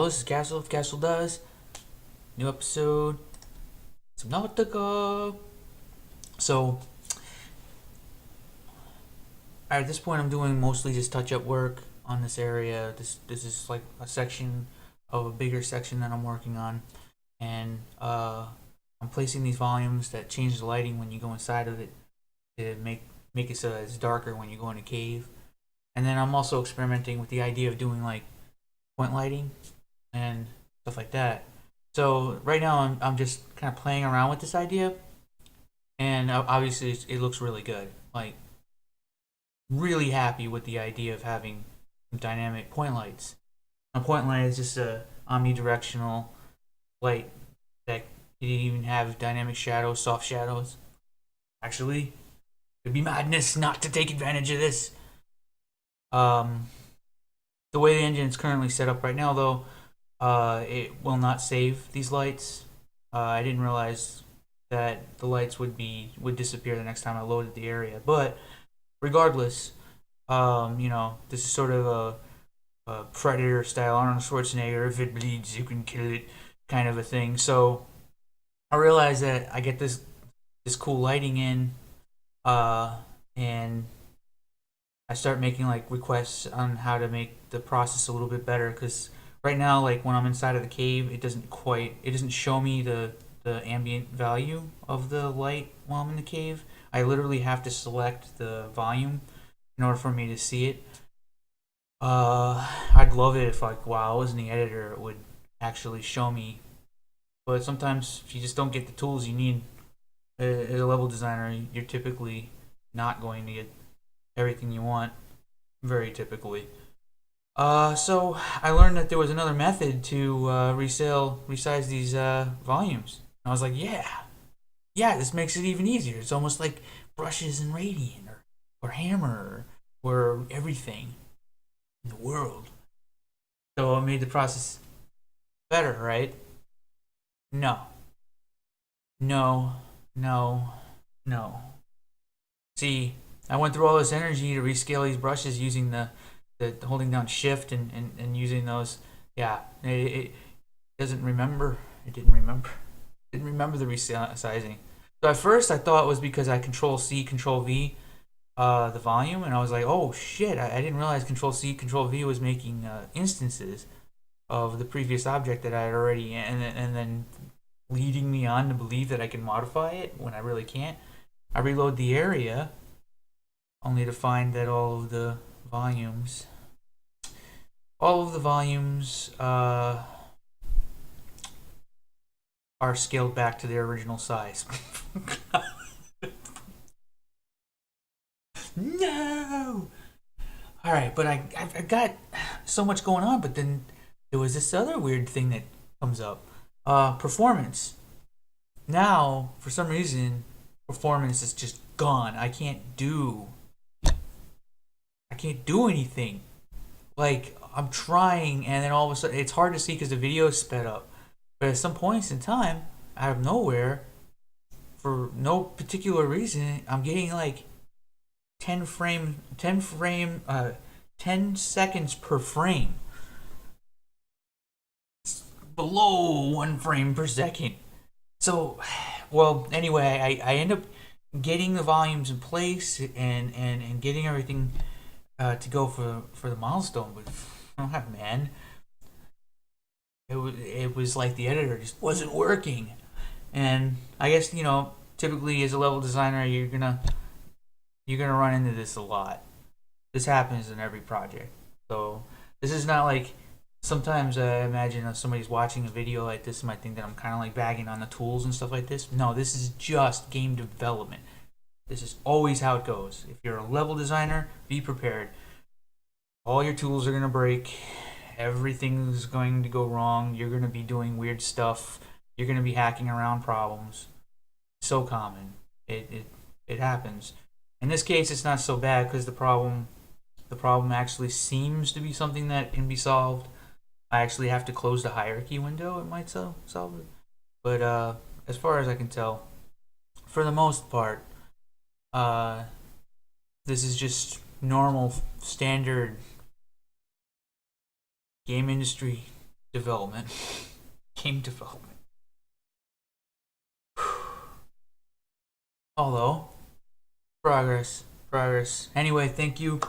Hello, this is Castle. If Castle does, new episode, Subnautica. So, at this point, I'm doing mostly just touch-up work on this area. This is like a section of a bigger section that I'm working on, and I'm placing these volumes that change the lighting when you go inside of it to make it so that it's darker when you go in a cave. And then I'm also experimenting with the idea of doing like point lighting and stuff like that. So right now I'm just kind of playing around with this idea, and obviously it looks really good. Like really happy with the idea of having dynamic point lights. A point light is just a omnidirectional light that you didn't even have dynamic shadows, soft shadows. Actually, it'd be madness not to take advantage of this. Um, the way the engine is currently set up right now, though, it will not save these lights. I didn't realize that the lights would disappear the next time I loaded the area. But regardless, this is sort of a Predator style Arnold Schwarzenegger. If it bleeds, you can kill it, kind of a thing. So I realized that I get this cool lighting in, and I start making like requests on how to make the process a little bit better, because right now, like when I'm inside of the cave, it doesn't show me the ambient value of the light while I'm in the cave. I literally have to select the volume in order for me to see it. I'd love it if like while I was in the editor it would actually show me, but sometimes if you just don't get the tools you need as a level designer, you're typically not going to get everything you want, very typically. So I learned that there was another method to resize these volumes. And I was like, yeah, this makes it even easier. It's almost like brushes and Radiant or Hammer or everything in the world. So it made the process better, right? No, no, no, no. See, I went through all this energy to rescale these brushes using the holding down shift and using those. Yeah, it doesn't remember. It didn't remember. It didn't remember the resizing. So at first I thought it was because I Control C, Control V the volume, and I was like, oh shit, I didn't realize Control C, Control V was making instances of the previous object that I had already, and then leading me on to believe that I can modify it when I really can't. I reload the area only to find that volumes, all of the volumes are scaled back to their original size. No. All right, but I've got so much going on, but then there was this other weird thing that comes up. Performance. Now, for some reason, performance is just gone. I can't do anything. Like I'm trying, and then all of a sudden, it's hard to see because the video is sped up. But at some points in time, out of nowhere, for no particular reason, I'm getting like 10 seconds per frame. It's below 1 frame per second. So, well, anyway, I end up getting the volumes in place and getting everything to go for the milestone. But oh man, it was like the editor just wasn't working. And I guess typically as a level designer, you're gonna run into this a lot. This happens in every project. So this is not like sometimes I imagine if somebody's watching a video like this might think that I'm kind of like bagging on the tools and stuff like this. No, this is just game development. This is always how it goes. If you're a level designer, be prepared. All your tools are gonna break. Everything's going to go wrong. You're gonna be doing weird stuff. You're gonna be hacking around problems. So common. It happens. In this case, it's not so bad because the problem actually seems to be something that can be solved. I actually have to close the hierarchy window. It might solve it, but as far as I can tell, for the most part, uh, this is just normal, standard game industry development. Game development. Although, progress. Anyway, thank you